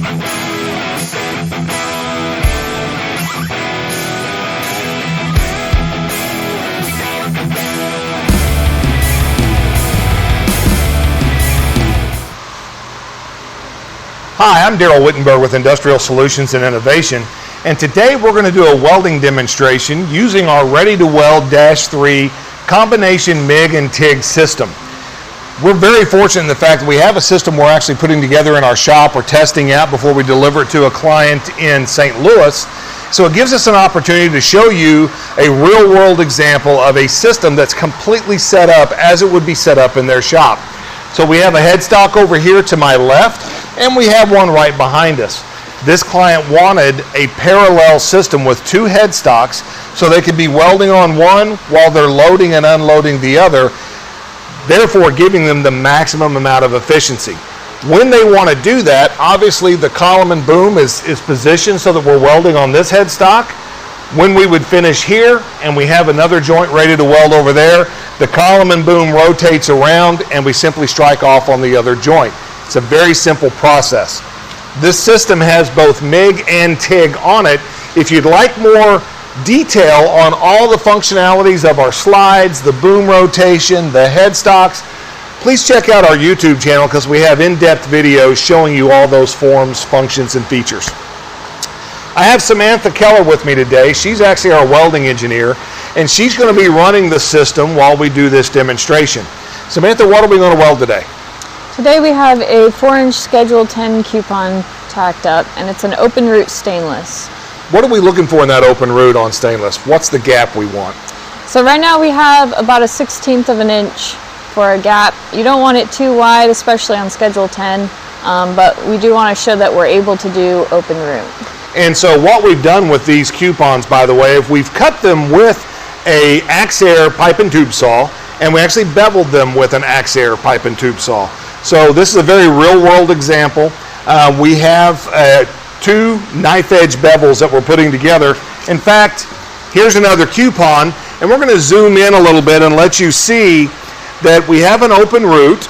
Hi, I'm Daryl Wittenberg with Industrial Solutions and Innovation, and today we're going to do a welding demonstration using our R2W-3 combination MIG and TIG system. We're very fortunate in the fact that we have a system we're actually putting together in our shop or testing out before we deliver it to a client in St. Louis. So it gives us an opportunity to show you a real-world example of a system that's completely set up as it would be set up in their shop. So we have a headstock over here to my left, and we have one right behind us. This client wanted a parallel system with two headstocks so they could be welding on one while they're loading and unloading the other, therefore giving them the maximum amount of efficiency. When they want to do that, obviously the column and boom is positioned so that we're welding on this headstock. When we would finish here and we have another joint ready to weld over there, the column and boom rotates around and we simply strike off on the other joint. It's a very simple process. This system has both MIG and TIG on it. If you'd like more detail on all the functionalities of our slides, the boom rotation, the headstocks, please check out our YouTube channel because we have in-depth videos showing you all those forms, functions, and features. I have Samantha Keller with me today. She's actually our welding engineer, and she's going to be running the system while we do this demonstration. Samantha, what are we going to weld today? Today we have a 4-inch Schedule 10 coupon tacked up, and it's an open root stainless. What are we looking for in that open root on stainless? What's the gap we want? So right now we have about a 1/16 of an inch for a gap. You don't want it too wide, especially on Schedule 10, but we do want to show that we're able to do open root. And so what we've done with these coupons, by the way, is we've cut them with a Axe-Air pipe and tube saw, and we actually beveled them with an Axe-Air pipe and tube saw. So this is a very real-world example. We have two knife-edge bevels that we're putting together. In fact, here's another coupon, and we're going to zoom in a little bit and let you see that we have an open root,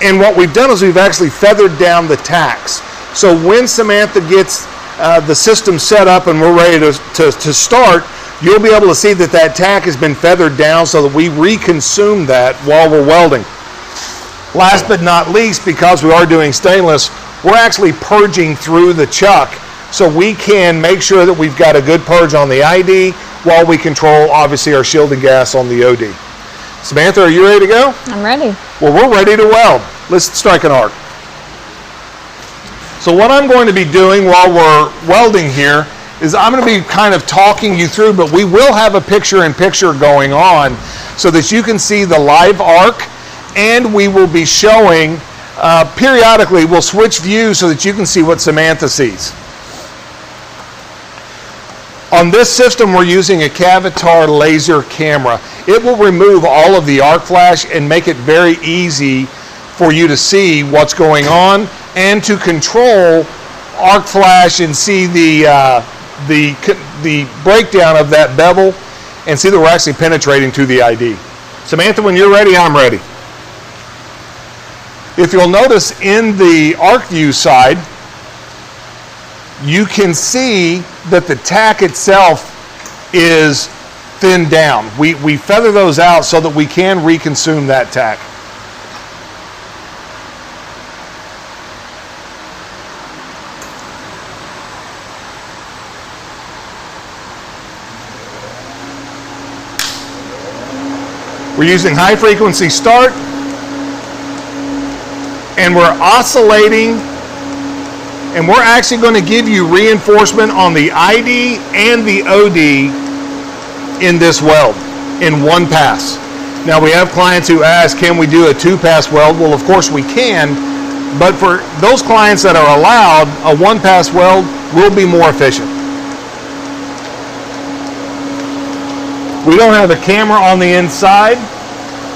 and what we've done is we've actually feathered down the tacks. So when Samantha gets the system set up and we're ready to start, you'll be able to see that that tack has been feathered down so that we reconsume that while we're welding. Last but not least, because we are doing stainless, we're actually purging through the chuck so we can make sure that we've got a good purge on the ID while we control, obviously, our shielding gas on the OD. Samantha, are you ready to go? I'm ready. Well, we're ready to weld. Let's strike an arc. So what I'm going to be doing while we're welding here is I'm going to be kind of talking you through, but we will have a picture-in-picture going on so that you can see the live arc, and we will be showing, periodically, we'll switch views so that you can see what Samantha sees. On this system, we're using a Cavitar laser camera. It will remove all of the arc flash and make it very easy for you to see what's going on and to control arc flash and see the breakdown of that bevel and see that we're actually penetrating to the ID. Samantha, when you're ready, I'm ready. If you'll notice in the arc view side, you can see that the tack itself is thinned down. We feather those out so that we can reconsume that tack. We're using high frequency start, and we're oscillating, and we're actually going to give you reinforcement on the ID and the OD in this weld in one pass. Now we have clients who ask, can we do a 2-pass weld? Well, of course we can, but for those clients that are allowed, a 1-pass weld will be more efficient. We don't have a camera on the inside,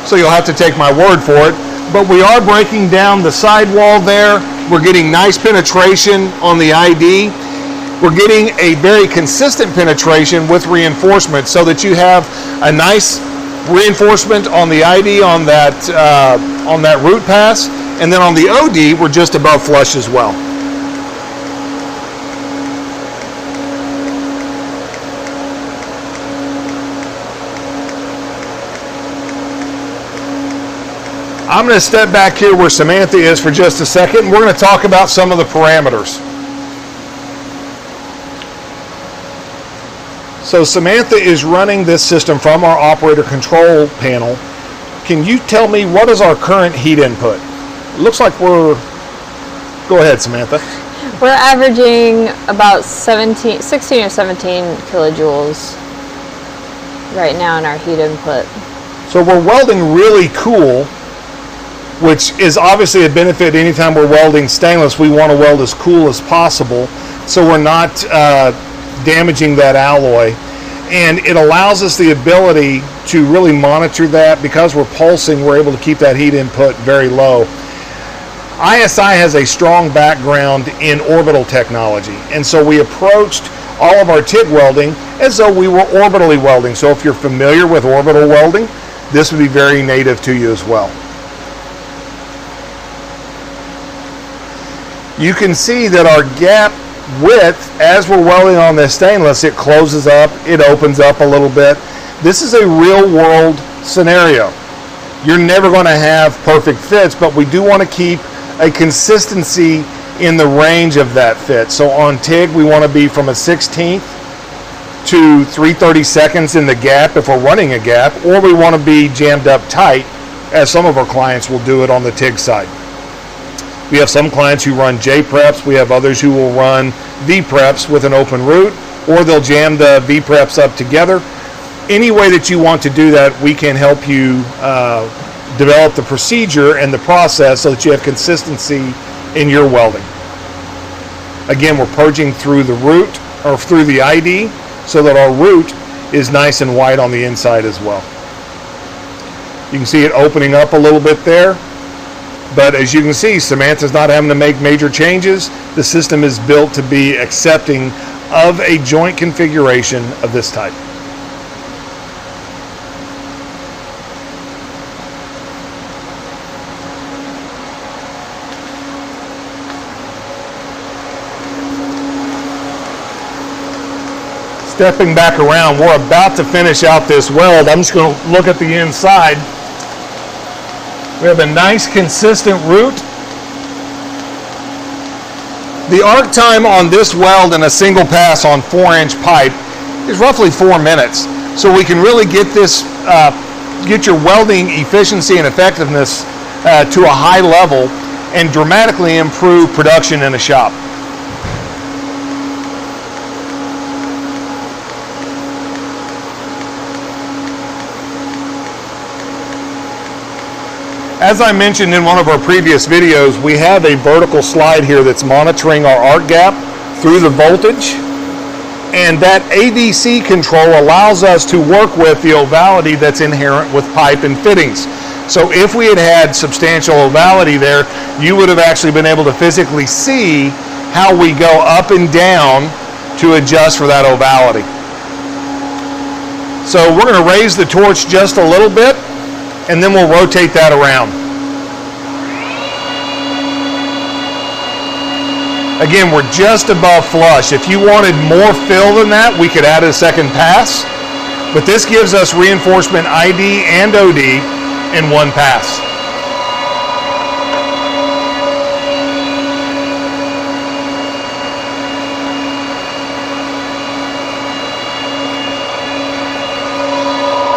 so you'll have to take my word for it, but we are breaking down the sidewall there. We're getting nice penetration on the ID. We're getting a very consistent penetration with reinforcement so that you have a nice reinforcement on the ID on that root pass, and then on the OD, we're just above flush as well. I'm going to step back here where Samantha is for just a second, and we're going to talk about some of the parameters. So Samantha is running this system from our operator control panel. Can you tell me what is our current heat input? It looks like go ahead, Samantha. We're averaging about 16 or 17 kilojoules right now in our heat input. So we're welding really cool, which is obviously a benefit anytime we're welding stainless. We want to weld as cool as possible so we're not damaging that alloy. And it allows us the ability to really monitor that. Because we're pulsing, we're able to keep that heat input very low. ISI has a strong background in orbital technology, and so we approached all of our TIG welding as though we were orbitally welding. So if you're familiar with orbital welding, this would be very native to you as well. You can see that our gap width, as we're welding on this stainless, it closes up, it opens up a little bit. This is a real world scenario. You're never going to have perfect fits, but we do want to keep a consistency in the range of that fit. So on TIG, we want to be from a 16th to 3/32 in the gap if we're running a gap, or we want to be jammed up tight, as some of our clients will do it on the TIG side. We have some clients who run J-preps. We have others who will run V-preps with an open root, or they'll jam the V-preps up together. Any way that you want to do that, we can help you develop the procedure and the process so that you have consistency in your welding. Again, we're purging through the root, or through the ID, so that our root is nice and white on the inside as well. You can see it opening up a little bit there, but as you can see, Samantha's not having to make major changes. The system is built to be accepting of a joint configuration of this type. Stepping back around, we're about to finish out this weld. I'm just going to look at the inside. We have a nice consistent root. The arc time on this weld in a single pass on 4-inch pipe is roughly 4 minutes. So we can really get this, get your welding efficiency and effectiveness to a high level and dramatically improve production in a shop. As I mentioned in one of our previous videos, we have a vertical slide here that's monitoring our arc gap through the voltage. And that ADC control allows us to work with the ovality that's inherent with pipe and fittings. So if we had had substantial ovality there, you would have actually been able to physically see how we go up and down to adjust for that ovality. So we're going to raise the torch just a little bit, and then we'll rotate that around. Again, we're just above flush. If you wanted more fill than that, we could add a second pass, but this gives us reinforcement ID and OD in one pass.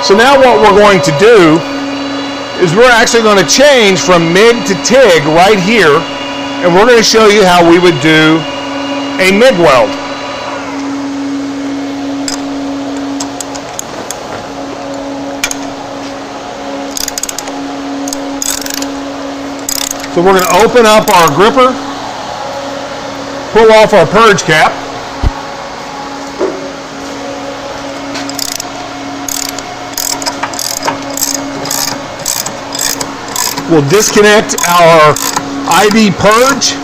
So now what we're going to do is we're actually going to change from MIG to TIG right here, and we're going to show you how we would do a MIG weld. So we're going to open up our gripper, pull off our purge cap, we'll disconnect our ID purge.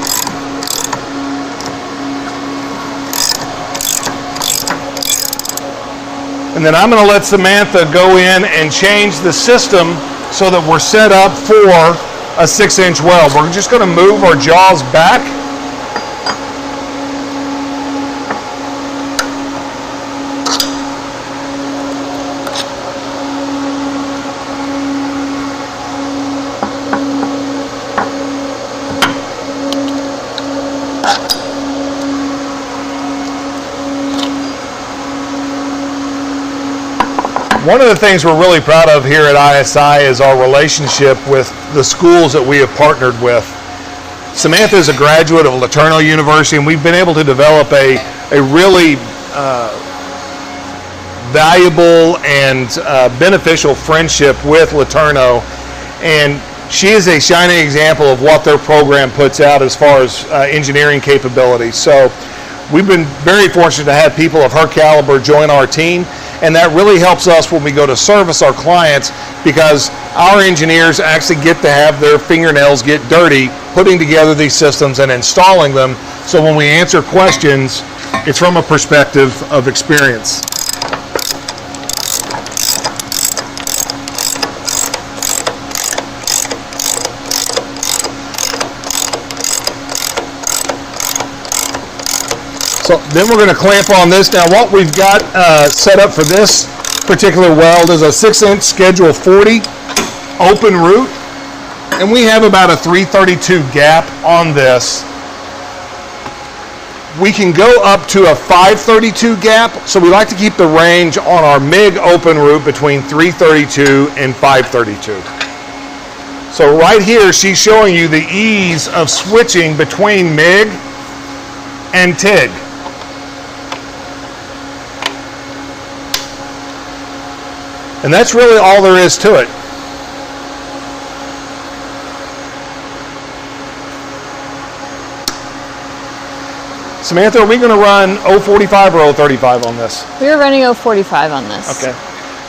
And then I'm going to let Samantha go in and change the system so that we're set up for a 6-inch weld. We're just going to move our jaws back. One of the things we're really proud of here at ISI is our relationship with the schools that we have partnered with. Samantha is a graduate of LeTourneau University, and we've been able to develop a really valuable and beneficial friendship with LeTourneau, and she is a shining example of what their program puts out as far as engineering capabilities. So we've been very fortunate to have people of her caliber join our team, and that really helps us when we go to service our clients, because our engineers actually get to have their fingernails get dirty putting together these systems and installing them. So when we answer questions, it's from a perspective of experience. So then we're going to clamp on this. Now what we've got set up for this particular weld is a 6-inch schedule 40 open root, and we have about a 332 gap on this. We can go up to a 532 gap, so we like to keep the range on our MIG open root between 332 and 532. So right here she's showing you the ease of switching between MIG and TIG. And that's really all there is to it. Samantha, are we going to run 045 or 035 on this? We're running 045 on this. Okay.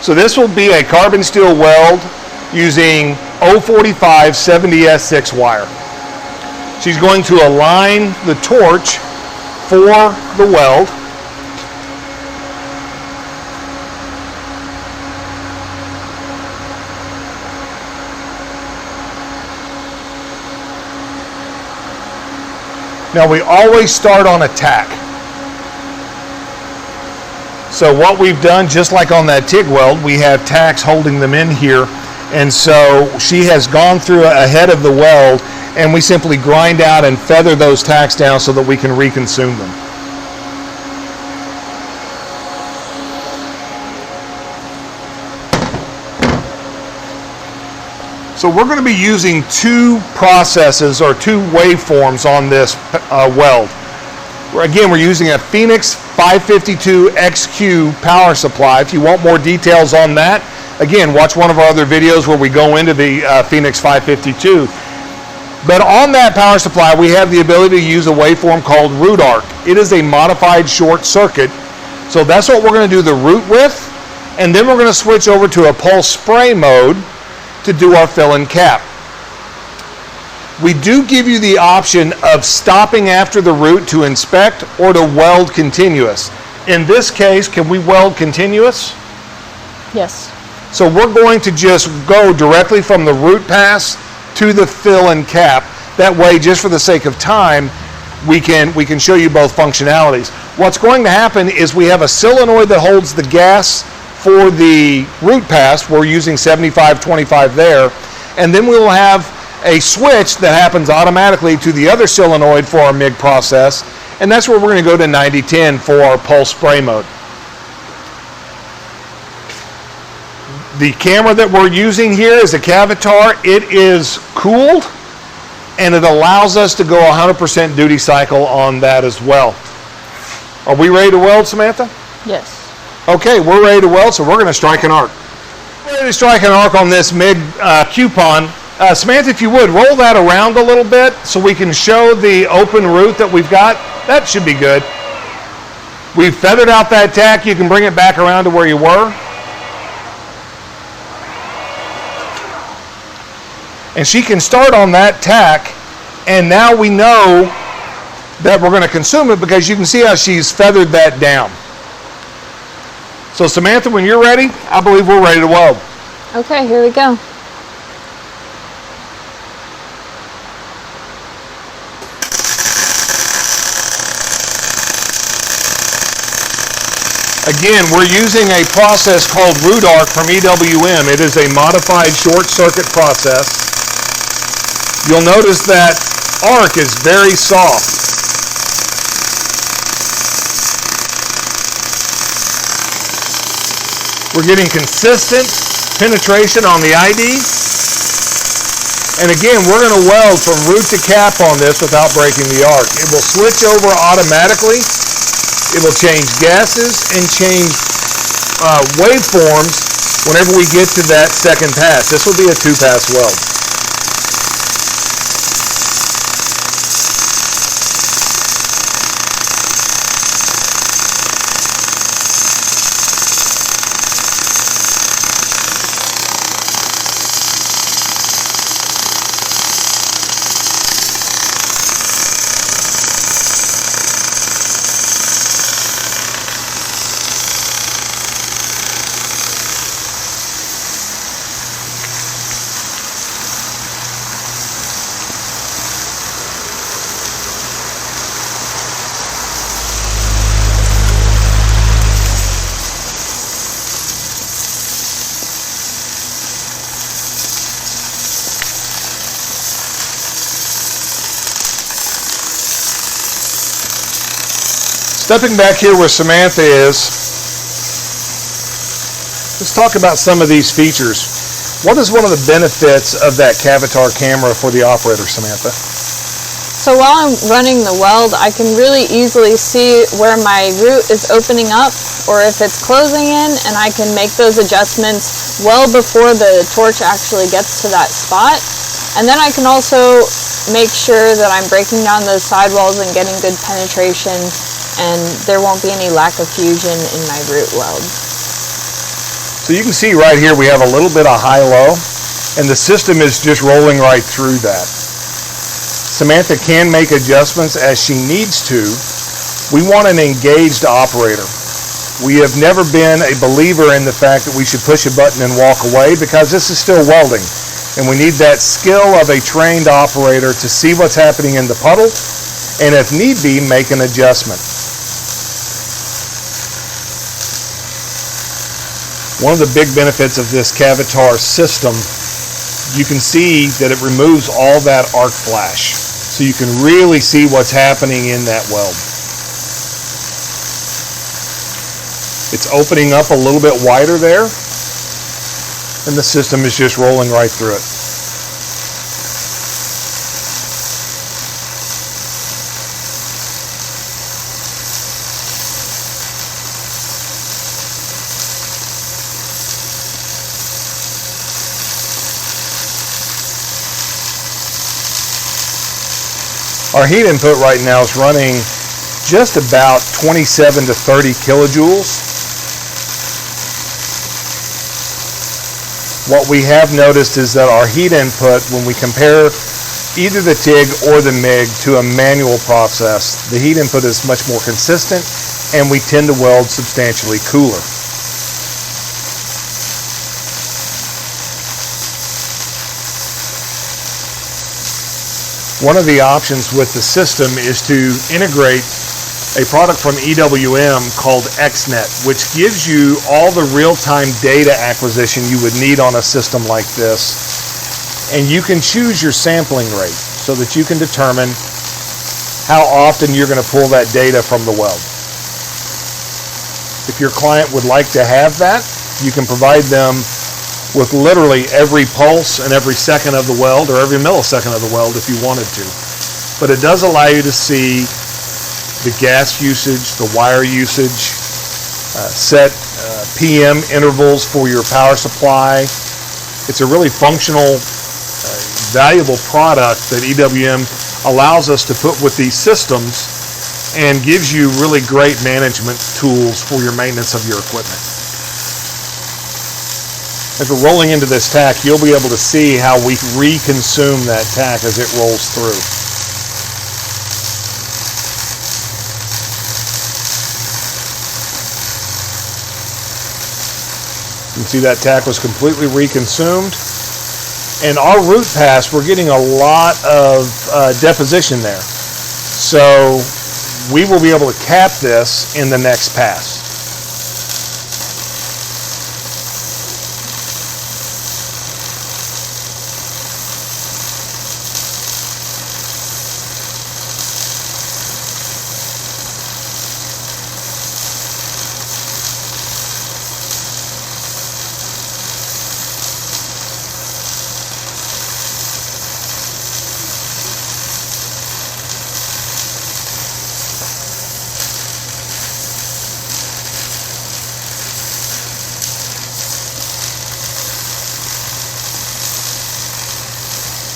So this will be a carbon steel weld using 045 70S6 wire. She's going to align the torch for the weld. Now we always start on a tack. So what we've done, just like on that TIG weld, we have tacks holding them in here. And so she has gone through ahead of the weld, and we simply grind out and feather those tacks down so that we can reconsume them. So we're going to be using two processes or two waveforms on this weld. Again, we're using a Phoenix 552XQ power supply. If you want more details on that, again, watch one of our other videos where we go into the Phoenix 552. But on that power supply, we have the ability to use a waveform called root arc. It is a modified short circuit. So that's what we're going to do the root with, and then we're going to switch over to a pulse spray mode to do our fill and cap. We do give you the option of stopping after the root to inspect or to weld continuous. In this case, can we weld continuous? Yes. So we're going to just go directly from the root pass to the fill and cap. That way, just for the sake of time, we can show you both functionalities. What's going to happen is we have a solenoid that holds the gas for the root pass. We're using 75-25 there, and then we will have a switch that happens automatically to the other solenoid for our MIG process, and that's where we're going to go to 90-10 for our pulse spray mode. The camera that we're using here is a Cavitar. It is cooled, and it allows us to go 100% duty cycle on that as well. Are we ready to weld, Samantha? Yes. Okay, we're ready to weld, so we're going to strike an arc. We're ready to strike an arc on this MIG coupon. Samantha, if you would, roll that around a little bit so we can show the open root that we've got. That should be good. We've feathered out that tack. You can bring it back around to where you were. And she can start on that tack, and now we know that we're going to consume it because you can see how she's feathered that down. So Samantha, when you're ready, I believe we're ready to weld. Okay, here we go. Again, we're using a process called root arc from EWM. It is a modified short circuit process. You'll notice that arc is very soft. We're getting consistent penetration on the ID. And again, we're going to weld from root to cap on this without breaking the arc. It will switch over automatically. It will change gases and change waveforms whenever we get to that second pass. This will be a 2-pass weld. Stepping back here where Samantha is, let's talk about some of these features. What is one of the benefits of that Cavitar camera for the operator, Samantha? So while I'm running the weld, I can really easily see where my root is opening up or if it's closing in, and I can make those adjustments well before the torch actually gets to that spot. And then I can also make sure that I'm breaking down those sidewalls and getting good penetration, and there won't be any lack of fusion in my root weld. So you can see right here we have a little bit of high-low, and the system is just rolling right through that. Samantha can make adjustments as she needs to. We want an engaged operator. We have never been a believer in the fact that we should push a button and walk away, because this is still welding, and we need that skill of a trained operator to see what's happening in the puddle, and if need be, make an adjustment. One of the big benefits of this Cavitar system, you can see that it removes all that arc flash. So you can really see what's happening in that weld. It's opening up a little bit wider there, and the system is just rolling right through it. Our heat input right now is running just about 27 to 30 kilojoules. What we have noticed is that our heat input, when we compare either the TIG or the MIG to a manual process, the heat input is much more consistent, and we tend to weld substantially cooler. One of the options with the system is to integrate a product from EWM called XNet, which gives you all the real-time data acquisition you would need on a system like this. And you can choose your sampling rate so that you can determine how often you're going to pull that data from the weld. If your client would like to have that, you can provide them with literally every pulse and every second of the weld, or every millisecond of the weld if you wanted to. But it does allow you to see the gas usage, the wire usage, set PM intervals for your power supply. It's a really functional, valuable product that EWM allows us to put with these systems and gives you really great management tools for your maintenance of your equipment. As we're rolling into this tack, you'll be able to see how we reconsume that tack as it rolls through. You can see that tack was completely reconsumed. And our root pass, we're getting a lot of deposition there. So we will be able to cap this in the next pass.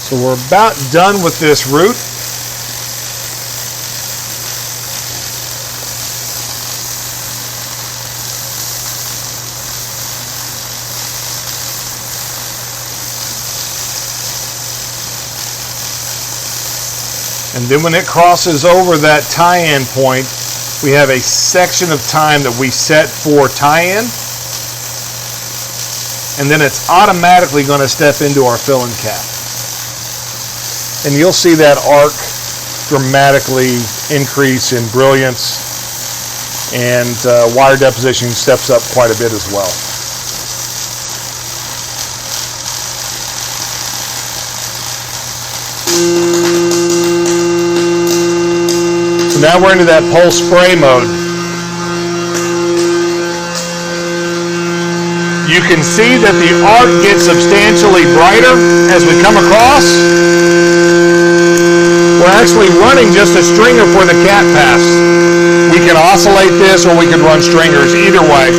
So we're about done with this route. And then when it crosses over that tie-in point, we have a section of time that we set for tie-in. And then it's automatically going to step into our filling cap. And you'll see that arc dramatically increase in brilliance, and wire deposition steps up quite a bit as well. So now we're into that pulse spray mode. You can see that the arc gets substantially brighter as we come across. We're actually running just a stringer for the cap pass. We can oscillate this or we can run stringers, either way.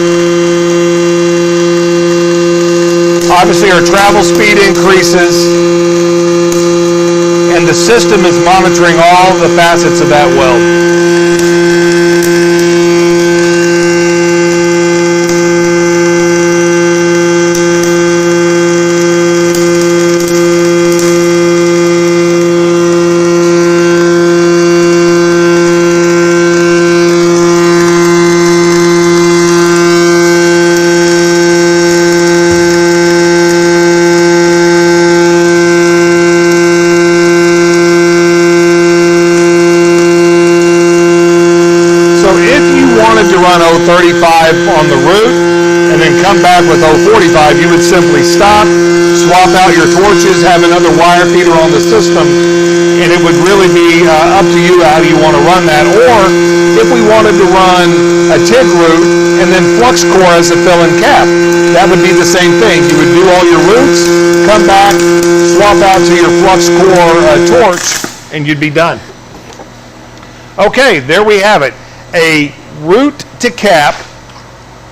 Obviously our travel speed increases, and the system is monitoring all the facets of that weld. To run 035 on the route and then come back with 045, you would simply stop, swap out your torches, have another wire feeder on the system, and it would really be up to you how you want to run that. Or if we wanted to run a TIG route and then flux core as a fill-in cap, that would be the same thing. You would do all your routes, come back, swap out to your flux core torch, and you'd be done. Okay, there we have it. A root to cap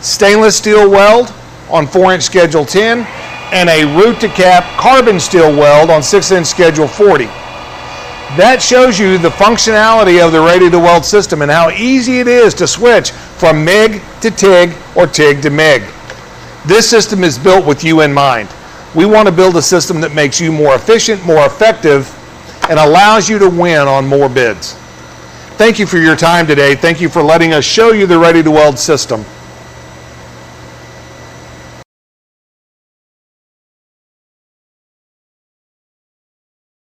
stainless steel weld on 4-inch schedule 10 and a root to cap carbon steel weld on 6-inch schedule 40. That shows you the functionality of the ready to weld system and how easy it is to switch from MIG to TIG or TIG to MIG. This system is built with you in mind. We want to build a system that makes you more efficient, more effective, and allows you to win on more bids. Thank you for your time today. Thank you for letting us show you the ready to weld system.